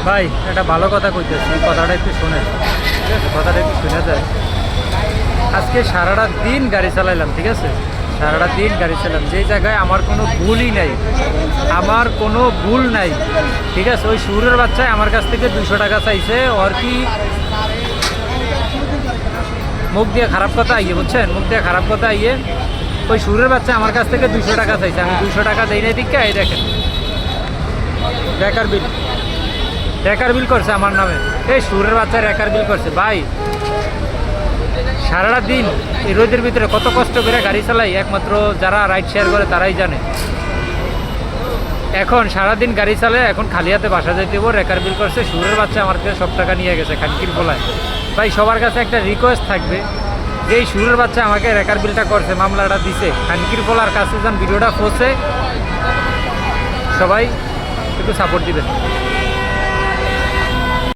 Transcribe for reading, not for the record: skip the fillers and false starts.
ভাই একটা ভালো কথা কইতেছি, কথাটা একটু শোনেন, ঠিক আছে? কথাটা একটু শুনে যায়। আজকে সারাটা দিন গাড়ি চালাইলাম, ঠিক আছে? সারাটা দিন গাড়ি চালাম, যে জায়গায় আমার কোনো ভুলই নাই, আমার কোনো ভুল নাই, ঠিক আছে? ওই সুরের বাচ্চায় আমার কাছ থেকে 200 টাকা চাইছে। ওর কি মুখ দিয়ে খারাপ কথা আইয়ে, বুঝছেন? মুখ দিয়ে খারাপ কথা আইয়ে ওই সুরের বাচ্চা আমার কাছ থেকে 200 টাকা চাইছে। আমি 200 টাকা দেই নাই, দিকে এই দেখেন রেকার বিল করছে আমার নামে। এই সুরের বাচ্চা রেকার বিল করছে। ভাই সারাটা দিন এই রোদের ভিতরে কত কষ্ট করে গাড়ি চালাই, একমাত্র যারা রাইড শেয়ার করে তারাই জানে। এখন সারাদিন গাড়ি চালায়, এখন খালি হাতে বাসা যাইতে হবো, রেকার বিল করছে। সুরের বাচ্চা আমার কাছে সব টাকা নিয়ে গেছে খানকির বলায়। ভাই সবার কাছে একটা রিকোয়েস্ট থাকবে, যে এই সুরের বাচ্চা আমাকে রেকার বিলটা করছে, মামলাটা দিছে, খানকির বলার কাছে যখন ভিডিওটা পৌঁছে সবাই একটু সাপোর্ট দিবেন।